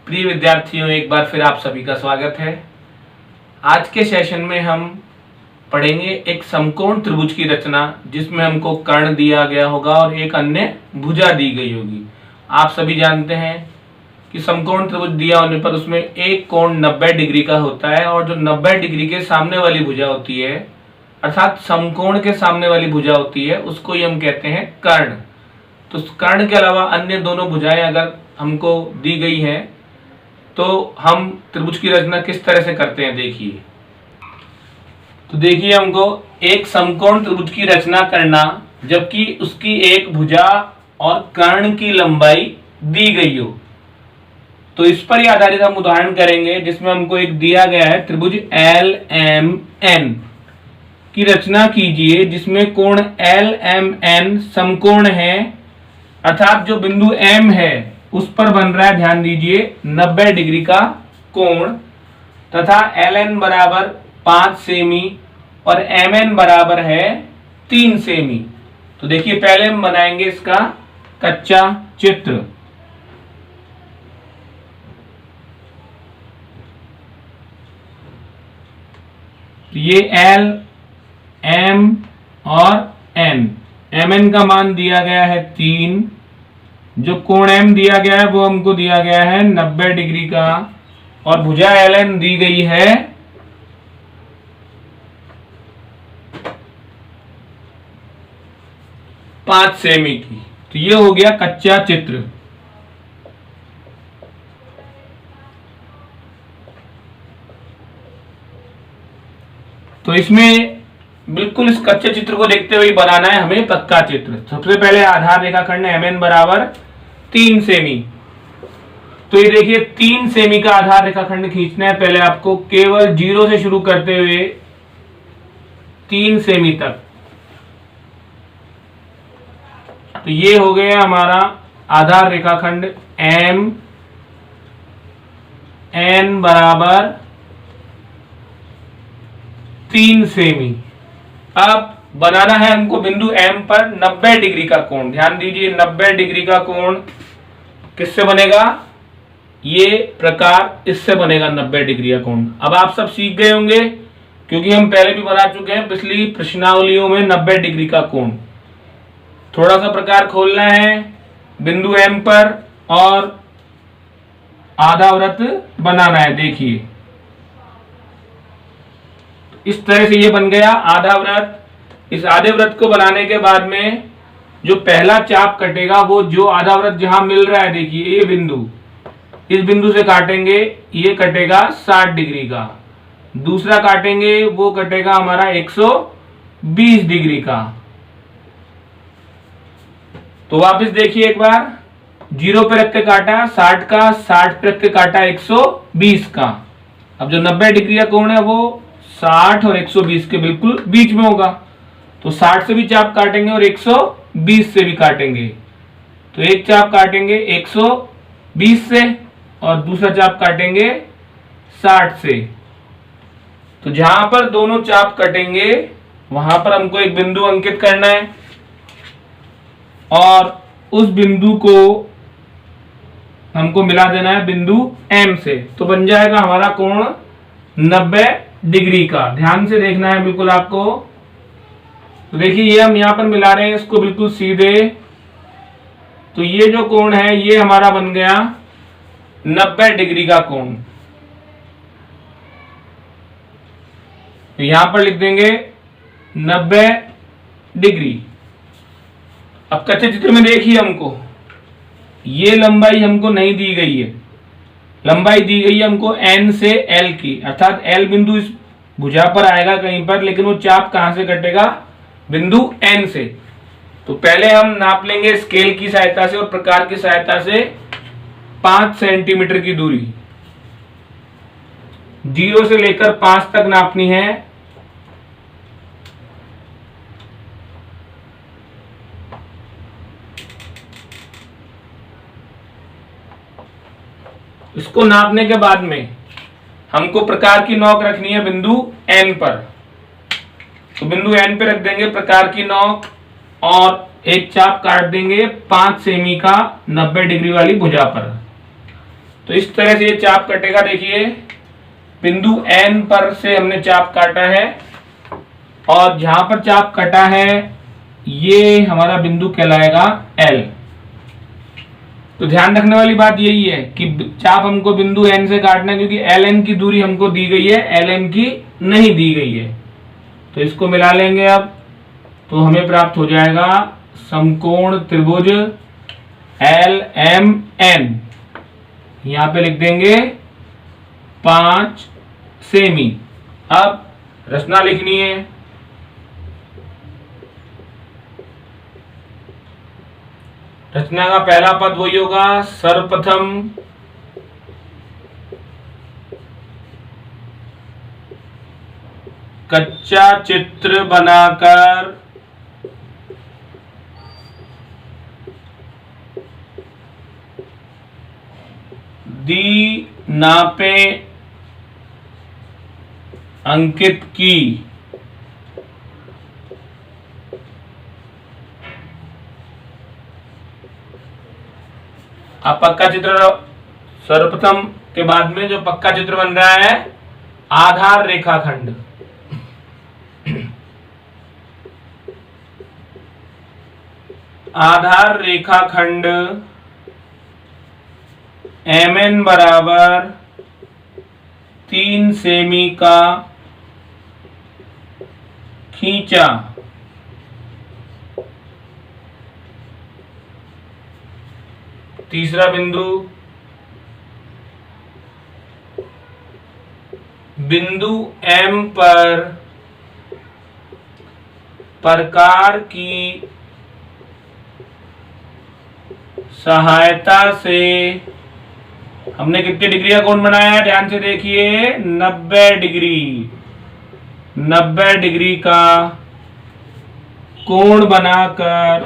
प्रिय विद्यार्थियों, एक बार फिर आप सभी का स्वागत है। आज के सेशन में हम पढ़ेंगे एक समकोण त्रिभुज की रचना, जिसमें हमको कर्ण दिया गया होगा और एक अन्य भुजा दी गई होगी। आप सभी जानते हैं कि समकोण त्रिभुज दिया होने पर उसमें एक कोण 90 डिग्री का होता है और जो 90 डिग्री के सामने वाली भुजा होती है, अर्थात समकोण के सामने वाली भुजा होती है, उसको ही हम कहते हैं कर्ण। तो कर्ण के अलावा अन्य दोनों भुजाएं अगर हमको दी गई हैं तो हम त्रिभुज की रचना किस तरह से करते हैं, देखिए। तो देखिए, हमको एक समकोण त्रिभुज की रचना करना जबकि उसकी एक भुजा और कर्ण की लंबाई दी गई हो, तो इस पर ही आधारित हम उदाहरण करेंगे, जिसमें हमको एक दिया गया है त्रिभुज LMN की रचना कीजिए, जिसमें कोण LMN समकोण है, अर्थात जो बिंदु M है उस पर बन रहा है, ध्यान दीजिए, 90 डिग्री का कोण, तथा LN बराबर 5 सेमी और MN बराबर है 3 सेमी। तो देखिए, पहले हम बनाएंगे इसका कच्चा चित्र। ये L, M और N, MN का मान दिया गया है 3, जो कोण M दिया गया है वो हमको दिया गया है 90 डिग्री का, और भुजा LN दी गई है 5 सेमी की। तो ये हो गया कच्चा चित्र। तो इसमें बिल्कुल इस कच्चे चित्र को देखते हुए बनाना है हमें पक्का चित्र। सबसे पहले आधार रेखाखंड MN बराबर 3 सेमी। तो ये देखिए, 3 सेमी का आधार रेखाखंड खींचना है। पहले आपको केवल 0 से शुरू करते हुए 3 सेमी तक। तो ये हो गया हमारा आधार रेखाखंड MN बराबर 3 सेमी। अब बनाना है हमको बिंदु M पर 90 डिग्री का कोण। ध्यान दीजिए, 90 डिग्री का कोण किससे बनेगा? ये प्रकार इससे बनेगा 90 डिग्री का कोण। अब आप सब सीख गए होंगे, क्योंकि हम पहले भी बना चुके हैं पिछली प्रश्नावलियों में 90 डिग्री का कोण। थोड़ा सा प्रकार खोलना है बिंदु M पर और आधा वृत्त बनाना है। देखिए, इस तरह से ये बन गया आधा वृत्त। इस आधे वृत्त को बनाने के बाद में जो पहला चाप कटेगा, वो जो आधा वृत्त जहां मिल रहा है, देखिए ये बिंदु, इस बिंदु से काटेंगे, ये कटेगा 60 डिग्री का। दूसरा काटेंगे, वो कटेगा हमारा 120 डिग्री का। तो वापस देखिए एक बार, 0 पे रख के काटा 60 का, 60 पे रख के काटा 120 का। अब जो 90 डिग्री का कोण है वो 60 और 120 के बिल्कुल बीच में होगा। तो 60 से भी चाप काटेंगे और 120 से भी काटेंगे। तो एक चाप काटेंगे 120 से और दूसरा चाप काटेंगे 60 से। तो जहां पर दोनों चाप कटेंगे वहां पर हमको एक बिंदु अंकित करना है और उस बिंदु को हमको मिला देना है बिंदु M से। तो बन जाएगा हमारा कोण 90 डिग्री का। ध्यान से देखना है बिल्कुल आपको। तो देखिए, ये हम यहां पर मिला रहे हैं इसको बिल्कुल सीधे। तो ये जो कोण है ये हमारा बन गया 90 डिग्री का कोण। तो यहां पर लिख देंगे 90 डिग्री। अब कच्चे चित्र में देखिए, हमको ये लंबाई हमको नहीं दी गई है, लंबाई दी गई है हमको N से L की, अर्थात L बिंदु इस भुजा पर आएगा कहीं पर, लेकिन वो चाप कहां से कटेगा? बिंदु N से। तो पहले हम नाप लेंगे स्केल की सहायता से और प्रकार की सहायता से 5 सेंटीमीटर की दूरी। 0 से लेकर 5 तक नापनी है। इसको नापने के बाद में हमको प्रकार की नोक रखनी है बिंदु N पर। तो बिंदु N पे रख देंगे प्रकार की नोक और एक चाप काट देंगे 5 सेमी का 90 डिग्री वाली भुजा पर। तो इस तरह से ये चाप कटेगा। देखिए बिंदु N पर से हमने चाप काटा है और जहां पर चाप कटा है ये हमारा बिंदु कहलाएगा L। तो ध्यान रखने वाली बात यही है कि चाप हमको बिंदु N से काटना है, क्योंकि LN की दूरी हमको दी गई है, LN की नहीं दी गई है। तो इसको मिला लेंगे अब, तो हमें प्राप्त हो जाएगा समकोण त्रिभुज LMN। यहां पे लिख देंगे 5 सेमी। अब रचना लिखनी है। रचना का पहला पद वही होगा, सर्वप्रथम कच्चा चित्र बनाकर दी नापें अंकित की। अब पक्का चित्र, सर्वप्रथम के बाद में जो पक्का चित्र बन रहा है आधार रेखाखंड। आधार रेखाखंड MN बराबर 3 सेमी का खींचा। तीसरा बिंदु, बिंदु M पर प्रकार की सहायता से हमने कितने डिग्री का कोण बनाया है, ध्यान से देखिए 90 डिग्री। 90 डिग्री का कोण बनाकर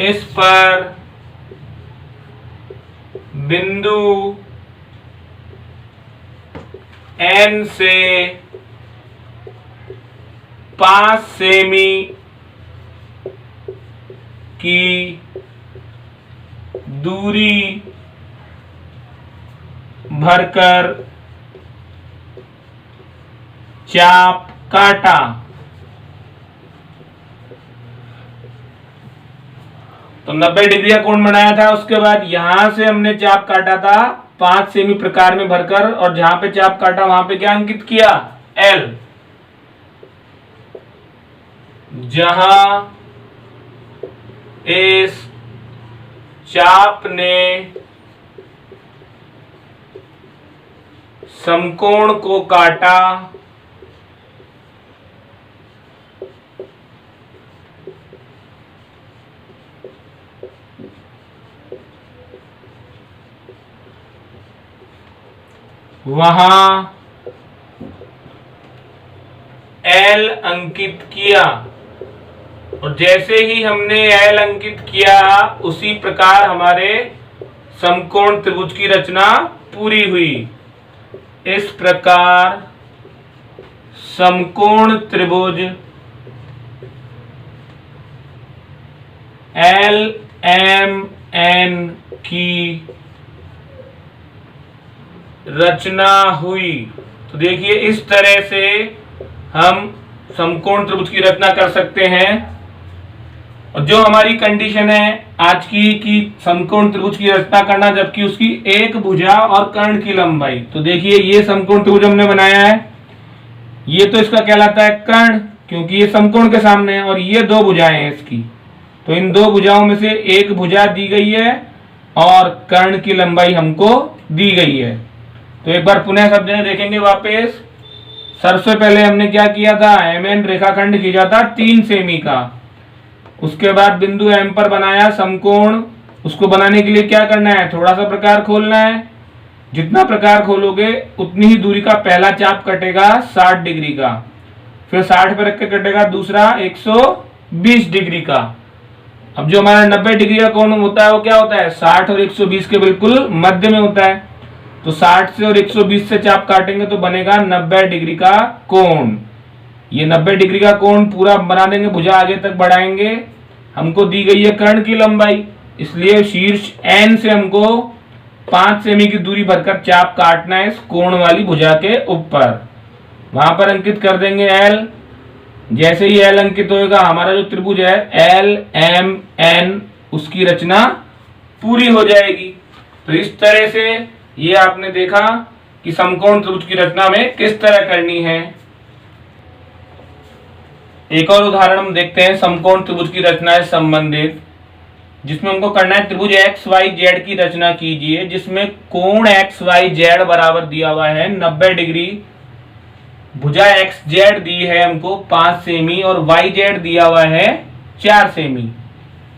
इस पर बिंदु N से 5 सेमी की दूरी भरकर चाप काटा। तो 90 डिग्री का कोण बनाया था, उसके बाद यहां से हमने चाप काटा था 5 सेमी प्रकार में भरकर, और जहां पे चाप काटा वहां पे क्या अंकित किया, L। जहां इस चाप ने समकोण को काटा, वहां L अंकित किया। और जैसे ही हमने L अंकित किया उसी प्रकार हमारे समकोण त्रिभुज की रचना पूरी हुई। इस प्रकार समकोण त्रिभुज LMN की रचना हुई। तो देखिए इस तरह से हम समकोण त्रिभुज की रचना कर सकते हैं। और जो हमारी कंडीशन है आज की कि समकोण त्रिभुज की रचना करना, जबकि उसकी एक भुजा और कर्ण की लंबाई। तो देखिए ये समकोण त्रिभुज हमने बनाया है, ये तो इसका कहलाता है कर्ण, क्योंकि ये समकोण के सामने है, और ये 2 भुजाएं हैं इसकी। तो इन 2 भुजाओं में से एक भुजा दी गई है और कर्ण की लंबाई हमको दी गई है। तो एक बार पुनः सब जने देखेंगे वापस। सबसे पहले हमने क्या किया था, MN रेखाखंड खींचा था 3 सेमी का। उसके बाद बिंदु M पर बनाया समकोण। उसको बनाने के लिए क्या करना है, थोड़ा सा प्रकार खोलना है। जितना प्रकार खोलोगे उतनी ही दूरी का पहला चाप कटेगा 60 डिग्री का, फिर 60 पे रख के कटेगा दूसरा 120 डिग्री का। अब जो हमारा 90 डिग्री का कोण होता है वो क्या होता है, 60 और 120 के बिल्कुल मध्य में होता है। तो 60 से और 120 से चाप काटेंगे तो बनेगा 90 डिग्री का कोण। ये 90 डिग्री का कोण पूरा बना देंगे, भुजा आगे तक बढ़ाएंगे। हमको दी गई है कर्ण की लंबाई, इसलिए शीर्ष N से हमको 5 सेमी की दूरी भरकर चाप काटना है इस कोण वाली भुजा के ऊपर। वहां पर अंकित कर देंगे L। जैसे ही L अंकित होएगा हमारा जो त्रिभुज है LMN उसकी रचना पूरी हो जाएगी। तो इस तरह से ये आपने देखा कि समकोण त्रिभुज की रचना में किस तरह करनी है। एक और उदाहरण हम देखते हैं समकोण त्रिभुज की रचना से संबंधित, जिसमें हमको करना है त्रिभुज XYZ की रचना कीजिए, जिसमें कोण XYZ बराबर दिया हुआ है 90 डिग्री। भुजा XZ दी है हमको 5 सेमी और YZ दिया हुआ है 4 सेमी।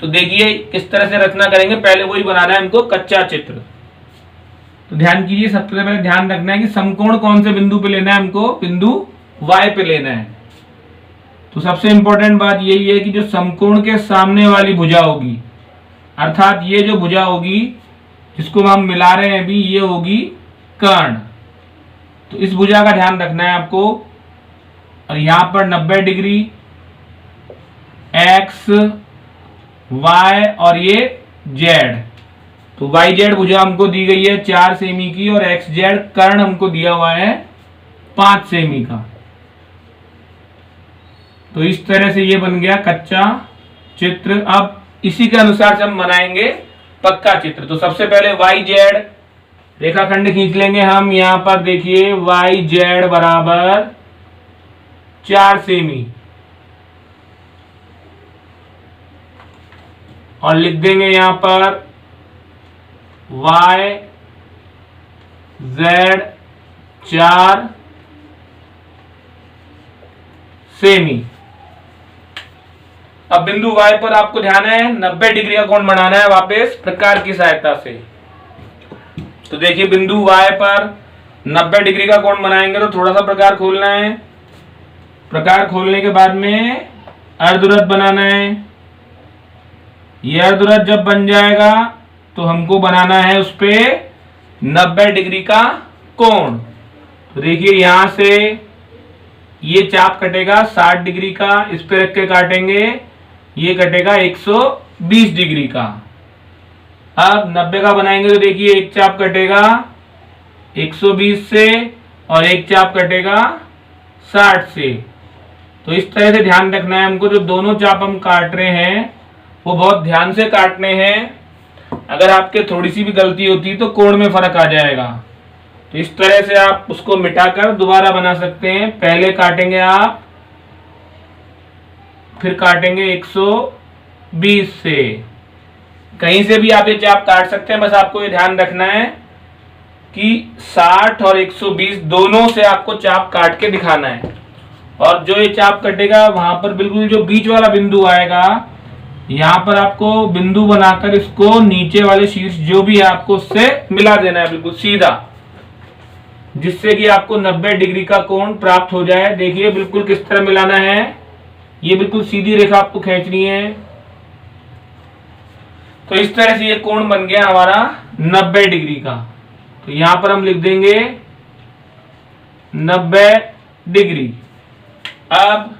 तो देखिए किस तरह से रचना करेंगे। पहले वही बनाना है हमको कच्चा चित्र। तो ध्यान कीजिए, सबसे पहले ध्यान रखना है कि समकोण कौन से बिंदु पे लेना है, हमको बिंदु Y पे लेना है। तो सबसे इंपॉर्टेंट बात यही है कि जो समकोण के सामने वाली भुजा होगी, अर्थात ये जो भुजा होगी जिसको हम मिला रहे हैं अभी, ये होगी कर्ण। तो इस भुजा का ध्यान रखना है आपको। और यहां पर 90 डिग्री X Y और ये Z। तो YZ भुजा हमको दी गई है 4 सेमी की और XZ कर्ण हमको दिया हुआ है 5 सेमी का। तो इस तरह से ये बन गया कच्चा चित्र। अब इसी के अनुसार से हम बनाएंगे पक्का चित्र। तो सबसे पहले YZ रेखाखंड खींच लेंगे हम। यहां पर देखिए YZ बराबर 4 सेमी और लिख देंगे यहां पर YZ 4 सेमी। अब बिंदु Y पर आपको ध्यान है 90 डिग्री का कोण बनाना है वापस प्रकार की सहायता से। तो देखिए बिंदु Y पर 90 डिग्री का कोण बनाएंगे तो थोड़ा सा प्रकार खोलना है। प्रकार खोलने के बाद में अर्धवृत्त बनाना है। यह अर्धवृत्त जब बन जाएगा तो हमको बनाना है उस पे 90 डिग्री का कोण। तो देखिए यहां से ये चाप कटेगा 60 डिग्री का, इस पे रख के काटेंगे, ये कटेगा 120 डिग्री का। अब 90 का बनाएंगे तो देखिए एक चाप कटेगा 120 से और एक चाप कटेगा 60 से। तो इस तरह से ध्यान रखना है हमको, जो दोनों चाप हम काट रहे हैं वो बहुत ध्यान से काटने हैं। अगर आपके थोड़ी सी भी गलती होती तो कोण में फर्क आ जाएगा। तो इस तरह से आप उसको मिटाकर दोबारा बना सकते हैं। पहले काटेंगे आप, फिर काटेंगे 120 से। कहीं से भी आप ये चाप काट सकते हैं, बस आपको ये ध्यान रखना है कि 60 और 120 दोनों से आपको चाप काट के दिखाना है। और जो ये चाप कटेगा वहां पर बिल्कुल जो बीच वाला बिंदु आएगा, यहां पर आपको बिंदु बनाकर इसको नीचे वाले शीर्ष जो भी है आपको उससे मिला देना है बिल्कुल सीधा, जिससे कि आपको 90 डिग्री का कोण प्राप्त हो जाए। देखिए बिल्कुल किस तरह मिलाना है, ये बिल्कुल सीधी रेखा आपको खींचनी है। तो इस तरह से ये कोण बन गया हमारा 90 डिग्री का। तो यहां पर हम लिख देंगे 90 डिग्री। अब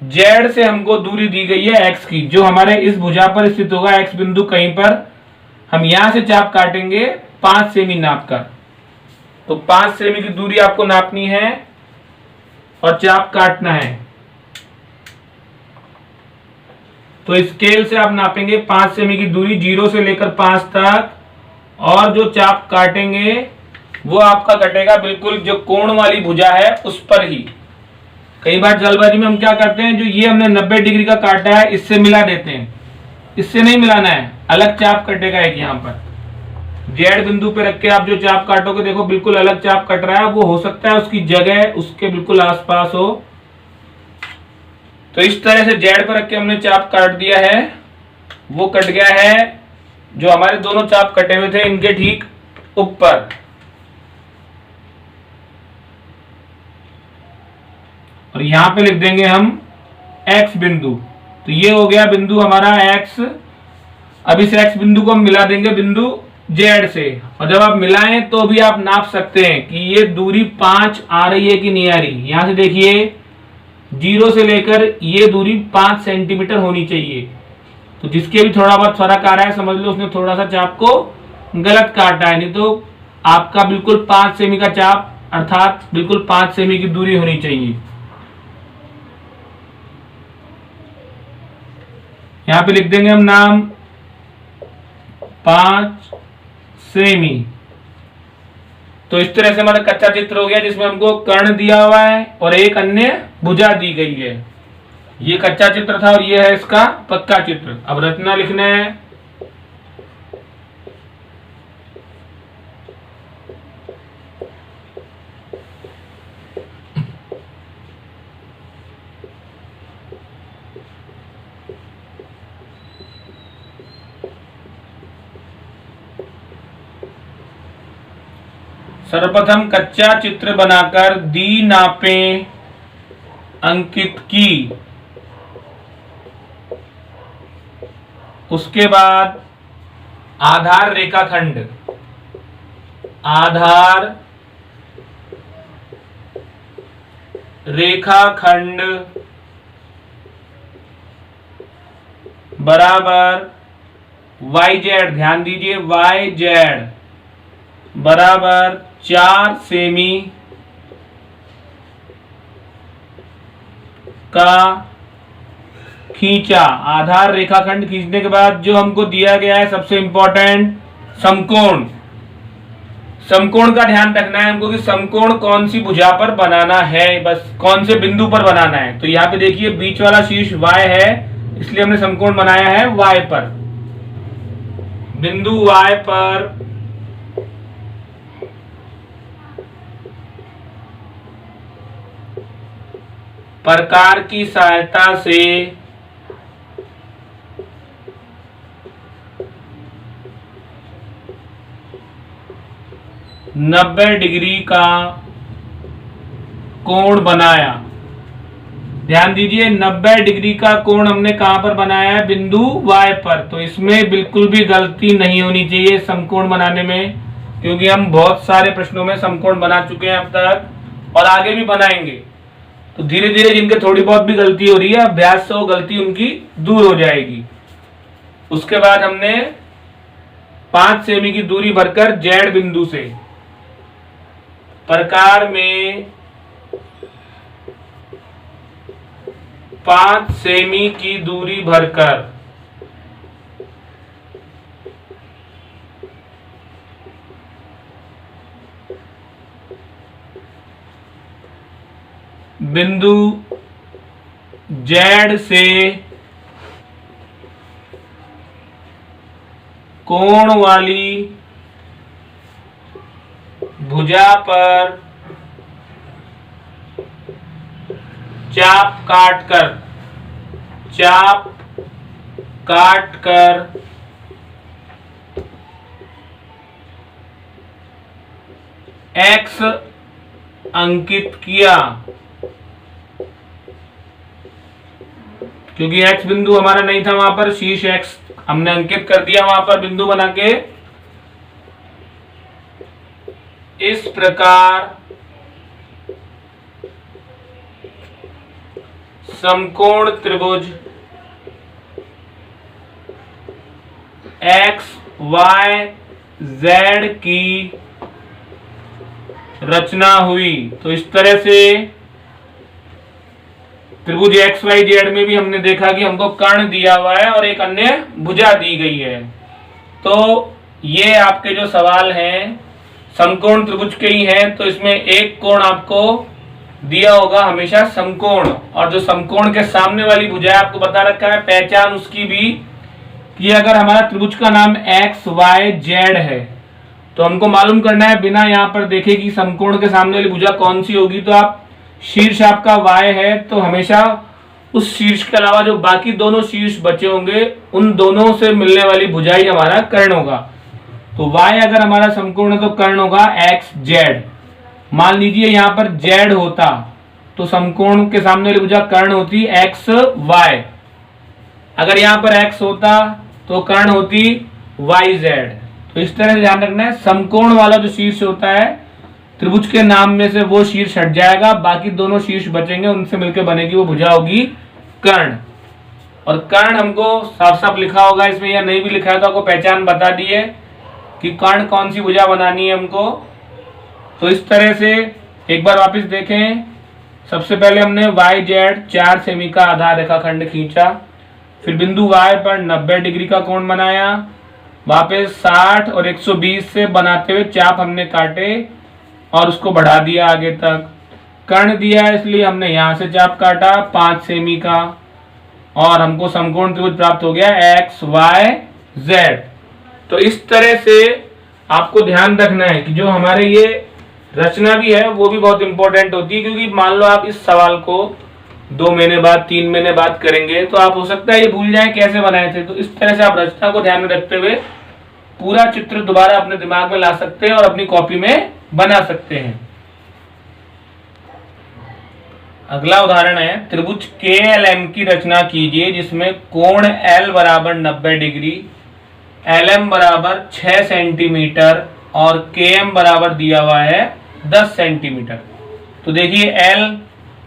Z से हमको दूरी दी गई है X की, जो हमारे इस भुजा पर स्थित होगा X बिंदु कहीं पर। हम यहां से चाप काटेंगे 5 सेमी नाप कर। तो 5 सेमी की दूरी आपको नापनी है और चाप काटना है। तो स्केल से आप नापेंगे 5 सेमी की दूरी 0 से लेकर 5 तक, और जो चाप काटेंगे वो आपका कटेगा बिल्कुल जो कोण वाली भुजा है उस पर ही। कई बार जल्दबाजी में हम क्या करते हैं, जो ये हमने 90 डिग्री का काटा है इससे मिला देते हैं। इससे नहीं मिलाना है, अलग चाप कटेगा एक। यहाँ पर Z बिंदु पे रख के आप जो चाप काटोगे देखो बिल्कुल अलग चाप कट रहा है। वो हो सकता है उसकी जगह उसके बिल्कुल आसपास हो। तो इस तरह से Z पर रख के हमने चाप काट दिया है। वो कट गया है जो हमारे दोनों चाप कटे हुए थे इनके ठीक ऊपर। और यहां पे लिख देंगे हम X बिंदु। तो ये हो गया बिंदु हमारा X। अब इस X बिंदु को हम मिला देंगे बिंदु Z से। और जब आप मिलाएं तो भी आप नाप सकते हैं कि ये दूरी 5 आ रही है कि नहीं आ रही। यहां से देखिए 0 से लेकर ये दूरी 5 सेंटीमीटर होनी चाहिए। तो जिसके भी थोड़ा बहुत फर्क आ रहा है समझ लो उसने थोड़ा सा चाप को गलत काटा है, नहीं तो आपका बिल्कुल 5 सेमी का चाप अर्थात बिल्कुल 5 सेमी की दूरी होनी चाहिए। यहां पे लिख देंगे हम नाम 5 सेमी। तो इस तरह से हमारा कच्चा चित्र हो गया जिसमें हमको कर्ण दिया हुआ है और एक अन्य भुजा दी गई है। ये कच्चा चित्र था और ये है इसका पक्का चित्र। अब रचना लिखना है। सर्वप्रथम कच्चा चित्र बनाकर दी नापें अंकित की। उसके बाद आधार रेखाखंड, आधार रेखाखंड बराबर YZ, ध्यान दीजिए YZ बराबर 4 सेमी का खींचा। आधार रेखाखंड खींचने के बाद जो हमको दिया गया है सबसे इंपॉर्टेंट समकोण। समकोण का ध्यान रखना है हमको कि समकोण कौन सी भुजा पर बनाना है, बस कौन से बिंदु पर बनाना है। तो यहाँ पे देखिए बीच वाला शीर्ष Y है, इसलिए हमने समकोण बनाया है Y पर। बिंदु Y पर प्रकार की सहायता से नब्बे डिग्री का कोण बनाया। ध्यान दीजिए 90 डिग्री का कोण हमने कहां पर बनाया है, बिंदु Y पर। तो इसमें बिल्कुल भी गलती नहीं होनी चाहिए समकोण बनाने में, क्योंकि हम बहुत सारे प्रश्नों में समकोण बना चुके हैं अब तक और आगे भी बनाएंगे। तो धीरे धीरे जिनके थोड़ी बहुत भी गलती हो रही है अभ्यास से वो गलती उनकी दूर हो जाएगी। उसके बाद हमने 5 सेमी की दूरी भरकर Z बिंदु से प्रकार में 5 सेमी की दूरी भरकर बिंदु Z से कोण वाली भुजा पर चाप काट कर X अंकित किया। क्योंकि X बिंदु हमारा नहीं था वहां पर, शीर्ष X हमने अंकित कर दिया वहां पर बिंदु बना के। इस प्रकार समकोण त्रिभुज X Y Z की रचना हुई। तो इस तरह से त्रिभुज XYZ में भी हमने देखा कि हमको कर्ण दिया हुआ है और एक अन्य भुजा दी गई है। तो ये आपके जो सवाल हैं समकोण त्रिभुज के ही हैं। तो इसमें एक कोण आपको दिया होगा हमेशा समकोण, और जो समकोण के सामने वाली भुजा है आपको बता रखा है पहचान उसकी भी, कि अगर हमारा त्रिभुज का नाम XYZ है तो हमको मालूम करना है बिना यहाँ पर देखे कि समकोण के सामने वाली भुजा कौन सी होगी। तो आप शीर्ष आपका Y है तो हमेशा उस शीर्ष के अलावा जो बाकी दोनों शीर्ष बचे होंगे उन दोनों से मिलने वाली भुजा ही हमारा कर्ण होगा। तो Y अगर हमारा समकोण है तो कर्ण होगा XZ। मान लीजिए यहाँ पर Z होता तो समकोण के सामने वाली भुजा कर्ण होती XY। अगर यहाँ पर X होता तो कर्ण होती YZ। तो इस तरह से ध्यान रखना है समकोण वाला जो शीर्ष होता है त्रिभुज के नाम में से वो शीर्ष हट जाएगा, बाकी दोनों शीर्ष बचेंगे, उनसे मिलकर बनेगी वो भुजा होगी कर्ण। और कर्ण हमको साफ साफ लिखा होगा इसमें, या नहीं भी लिखा है तो आपको पहचान बता दी है कि कर्ण कौन सी भुजा बनानी है हमको। तो इस तरह से एक बार वापस देखें। सबसे पहले हमने वाई जेड 4 सेमी का आधार रेखाखंड खींचा, फिर बिंदु वाई पर 90 डिग्री का कोण बनाया, वापस 60 और 120 से बनाते हुए चाप हमने काटे और उसको बढ़ा दिया आगे तक। कर्ण दिया है इसलिए हमने यहां से चाप काटा 5 सेमी का और हमको समकोण त्रिभुज प्राप्त हो गया एक्स वाई जेड। तो इस तरह से आपको ध्यान रखना है कि जो हमारे ये रचना भी है वो भी बहुत इंपॉर्टेंट होती है, क्योंकि मान लो आप इस सवाल को 2 महीने बाद 3 महीने बाद करेंगे तो आप हो सकता है ये भूल जाए कैसे बनाए थे। तो इस तरह से आप रचना को ध्यान में रखते हुए पूरा चित्र दोबारा अपने दिमाग में ला सकते हैं और अपनी कॉपी में बना सकते हैं। अगला उदाहरण है, त्रिभुज KLM की रचना कीजिए जिसमें कोण L बराबर 90 डिग्री, LM बराबर 6 सेंटीमीटर और KM बराबर दिया हुआ है 10 सेंटीमीटर। तो देखिए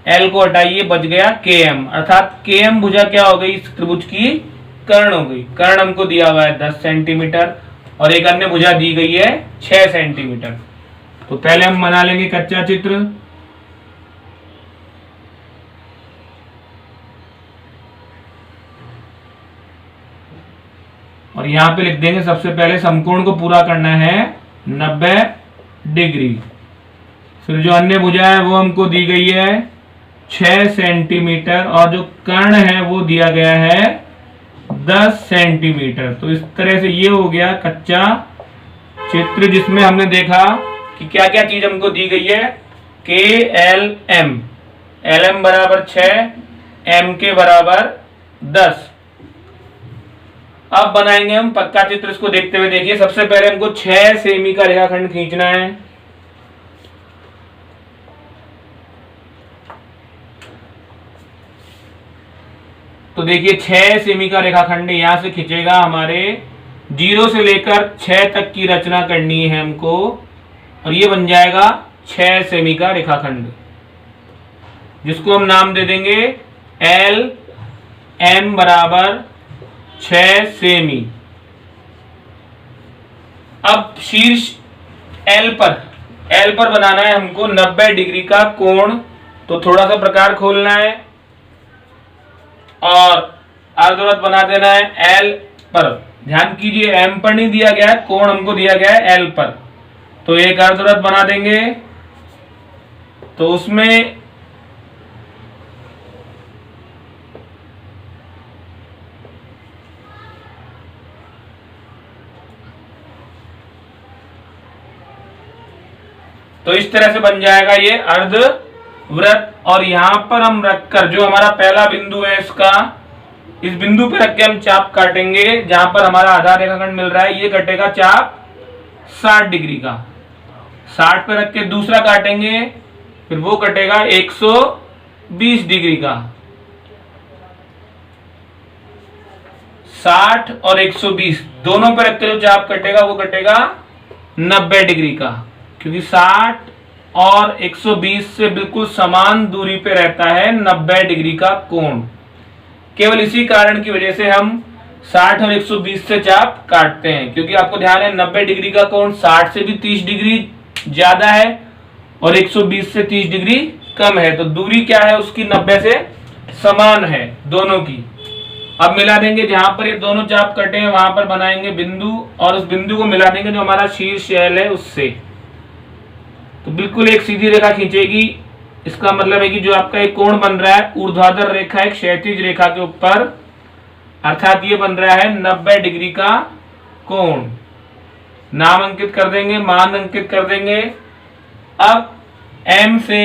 L को हटाइए, बच गया KM, अर्थात KM भुजा क्या हो गई, इस त्रिभुज की कर्ण हो गई। कर्ण हमको दिया हुआ है 10 सेंटीमीटर और एक अन्य भुजा दी गई है 6 सेंटीमीटर। तो पहले हम बना लेंगे कच्चा चित्र। और यहां पे लिख देंगे सबसे पहले समकोण को पूरा करना है 90 डिग्री। फिर जो अन्य भुजा है वो हमको दी गई है 6 सेंटीमीटर और जो कर्ण है वो दिया गया है 10 सेंटीमीटर। तो इस तरह से ये हो गया कच्चा चित्र जिसमें हमने देखा कि क्या क्या चीज हमको दी गई है। KLM, LM बराबर 6, MK बराबर 10। अब बनाएंगे हम पक्का चित्र, इसको देखते हुए देखिए। सबसे पहले हमको 6 सेमी का रेखाखंड खींचना है। तो देखिए 6 सेमी का रेखाखंड यहां से खींचेगा, हमारे 0 से लेकर 6 तक की रचना करनी है हमको और ये बन जाएगा 6 सेमी का रेखाखंड जिसको हम नाम दे देंगे LM बराबर 6 सेमी। अब शीर्ष L पर बनाना है हमको 90 डिग्री का कोण। तो थोड़ा सा प्रकार खोलना है और अर्धवृत्त बना देना है L पर। ध्यान कीजिए M पर नहीं दिया गया है, कोण हमको दिया गया है L पर। तो एक अर्धवृत्त बना देंगे। तो उसमें तो इस तरह से बन जाएगा ये अर्धवृत्त। और यहां पर हम रखकर जो हमारा पहला बिंदु है इसका, इस बिंदु पे रख के हम चाप काटेंगे जहां पर हमारा आधार रेखाखंड मिल रहा है। ये कटेगा चाप 60 डिग्री का। 60 पे रख के दूसरा काटेंगे, फिर वो कटेगा 120 डिग्री का। 60 और 120 दोनों पे रख के जो चाप कटेगा वो कटेगा 90 डिग्री का, क्योंकि 60 और 120 से बिल्कुल समान दूरी पे रहता है 90 डिग्री का कोण। केवल इसी कारण की वजह से हम 60 और 120 से चाप काटते हैं, क्योंकि आपको ध्यान है 90 डिग्री का कोण 60 से भी 30 डिग्री ज्यादा है और 120 से 30 डिग्री कम है। तो दूरी क्या है उसकी 90 से समान है दोनों की। अब मिला देंगे, जहां पर ये दोनों चाप कटे हैं वहां पर बनाएंगे बिंदु और उस बिंदु को मिला देंगे जो हमारा शीर्ष L है उससे। तो बिल्कुल एक सीधी रेखा खींचेगी। इसका मतलब है कि जो आपका एक कोण बन रहा है ऊर्ध्वाधर रेखा एक क्षैतिज रेखा के ऊपर, अर्थात ये बन रहा है 90 डिग्री का कोण। नाम अंकित कर देंगे, मान अंकित कर देंगे। अब M से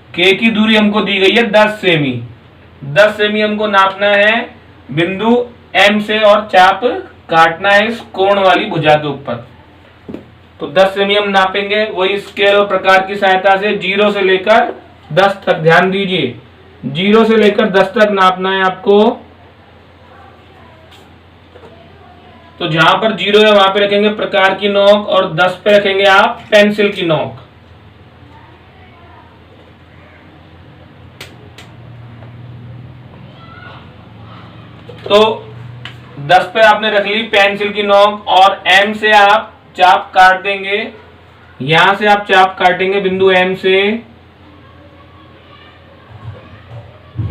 K की दूरी हमको दी गई है 10 सेमी। 10 सेमी हमको नापना है बिंदु M से और चाप काटना है इस कोण वाली भुजा के ऊपर। तो 10 सेमी हम नापेंगे वही स्केल और प्रकार की सहायता से 0 से लेकर 10 तक। ध्यान दीजिए 0 से लेकर 10 तक नापना है आपको। तो जहां पर 0 है वहां पे रखेंगे प्रकार की नोक और 10 पे रखेंगे आप पेंसिल की नोक। तो 10 पे आपने रख ली पेंसिल की नोक और M से आप चाप काट देंगे। यहां से आप चाप काटेंगे बिंदु M से।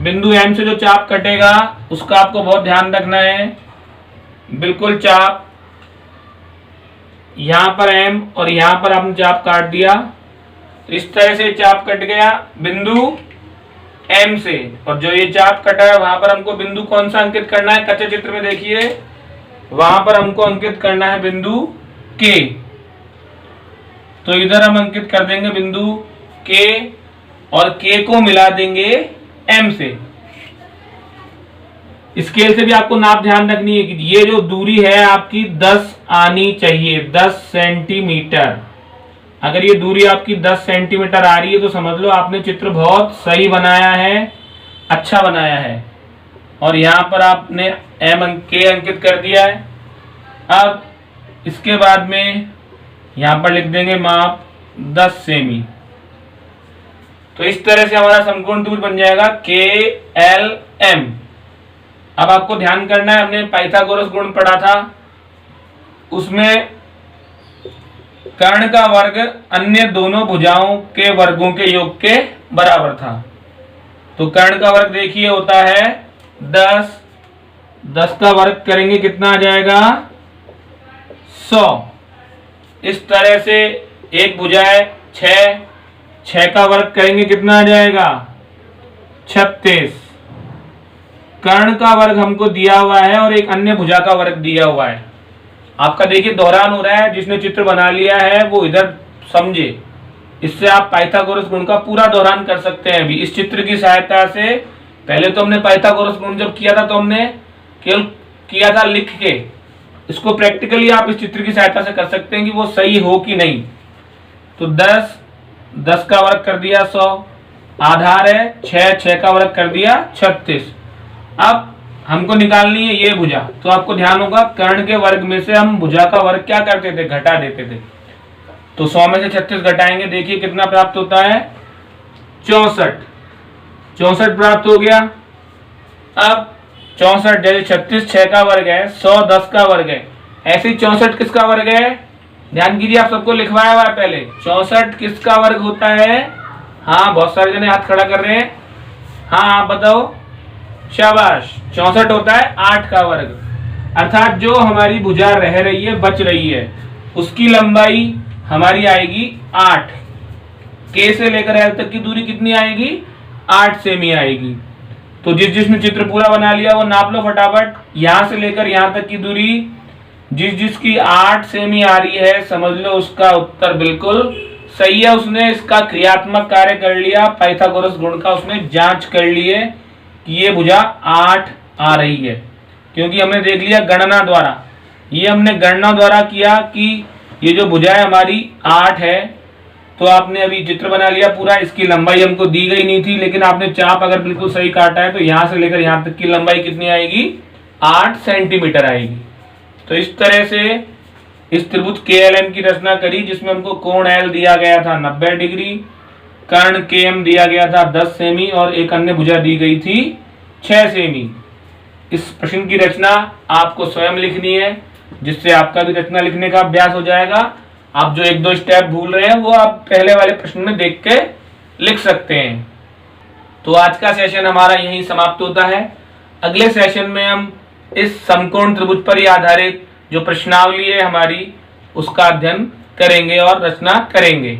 बिंदु M से जो चाप कटेगा उसका आपको बहुत ध्यान रखना है। बिल्कुल चाप यहां पर M और यहां पर आपने चाप काट दिया। इस तरह से चाप कट गया बिंदु M से, और जो ये चाप कटा है वहां पर हमको बिंदु कौन सा अंकित करना है, कच्चे चित्र में देखिए वहां पर हमको अंकित करना है बिंदु K। तो इधर हम अंकित कर देंगे बिंदु K और K को मिला देंगे M से। स्केल से भी आपको नाप ध्यान रखनी है कि ये जो दूरी है आपकी 10 आनी चाहिए, 10 सेंटीमीटर। अगर ये दूरी आपकी 10 सेंटीमीटर आ रही है तो समझ लो आपने चित्र बहुत सही बनाया है, अच्छा बनाया है। और यहाँ पर आपने K अंकित कर दिया है। अब इसके बाद में यहाँ पर लिख देंगे माप 10 सेमी। तो इस तरह से हमारा समकोण त्रिभुज बन जाएगा KLM। अब आपको ध्यान करना है, हमने पाइथागोरस गुण पढ़ा था, उसमें कर्ण का वर्ग अन्य दोनों भुजाओं के वर्गों के योग के बराबर था। तो कर्ण का वर्ग देखिए होता है 10, 10 का वर्ग करेंगे कितना आ जाएगा 100। इस तरह से एक भुजा है 6, 6 का वर्ग करेंगे कितना आ जाएगा 36। कर्ण का वर्ग हमको दिया हुआ है और एक अन्य भुजा का वर्ग दिया हुआ है। आपका देखिए दोहरान हो रहा है, जिसने चित्र बना लिया है वो इधर समझे। इससे आप पाइथागोरस गुण का पूरा दोहरान कर सकते हैं अभी इस चित्र की सहायता से। पहले तो हमने पाइथागोरस गुण जब किया था तो हमने केवल किया था लिख के, इसको प्रैक्टिकली आप इस चित्र की सहायता से कर सकते हैं कि वो सही हो कि नहीं। तो 10, 10 का वर्ग कर दिया 100, आधार है 6, 6 का वर्ग कर दिया 36। अब हमको निकालनी है ये भुजा, तो आपको ध्यान होगा कर्ण के वर्ग में से हम भुजा का वर्ग क्या करते थे, घटा देते थे। तो 100 में से 36 घटाएंगे, देखिए कितना प्राप्त होता है 64। 64 प्राप्त हो गया। अब 64 जैसे 36 6 का वर्ग है, 100 10 का वर्ग है, ऐसे ही 64 किसका वर्ग है, ध्यान कीजिए आप सबको लिखवाया हुआ है पहले। 64 किसका वर्ग होता है, हाँ बहुत सारे जने हाथ खड़ा कर रहे हैं, हाँ आप बताओ, शाबाश। 64 होता है 8 का वर्ग, अर्थात जो हमारी भुजा रह रही है बच रही है उसकी लंबाई हमारी आएगी 8। K से लेकर L तक की दूरी कितनी आएगी 8 सेमी आएगी। तो जिसने चित्र पूरा बना लिया वो नाप लो फटाफट। यहां से लेकर यहां तक की दूरी जिसकी 8 सेमी आ रही है, समझ लो उसका उत्तर बिल्कुल सही है। उसने इसका क्रियात्मक कार्य कर लिया, पाइथागोरस गुण का उसने जांच कर ली है कि ये भुजा 8 आ रही है, क्योंकि हमने देख लिया गणना द्वारा। ये हमने गणना द्वारा किया कि ये जो भुजा है हमारी 8 है। तो आपने अभी चित्र बना लिया पूरा, इसकी लंबाई हमको दी गई नहीं थी, लेकिन आपने चाप अगर बिल्कुल सही काटा है तो यहां से लेकर यहां तक की लंबाई कितनी आएगी 8 सेंटीमीटर आएगी। तो इस तरह से इस त्रिभुज KLM की रचना करी, जिसमें हमको कोण L दिया गया था 90 डिग्री, कर्ण KM दिया गया था 10 सेमी और एक अन्य भुजा दी गई थी 6 सेमी। इस प्रश्न की रचना आपको स्वयं लिखनी है, जिससे आपका भी रचना लिखने का अभ्यास हो जाएगा। आप जो 1-2 स्टेप भूल रहे हैं वो आप पहले वाले प्रश्न में देख के लिख सकते हैं। तो आज का सेशन हमारा यहीं समाप्त होता है। अगले सेशन में हम इस समकोण त्रिभुज पर ही आधारित जो प्रश्नावली है हमारी उसका अध्ययन करेंगे और रचना करेंगे।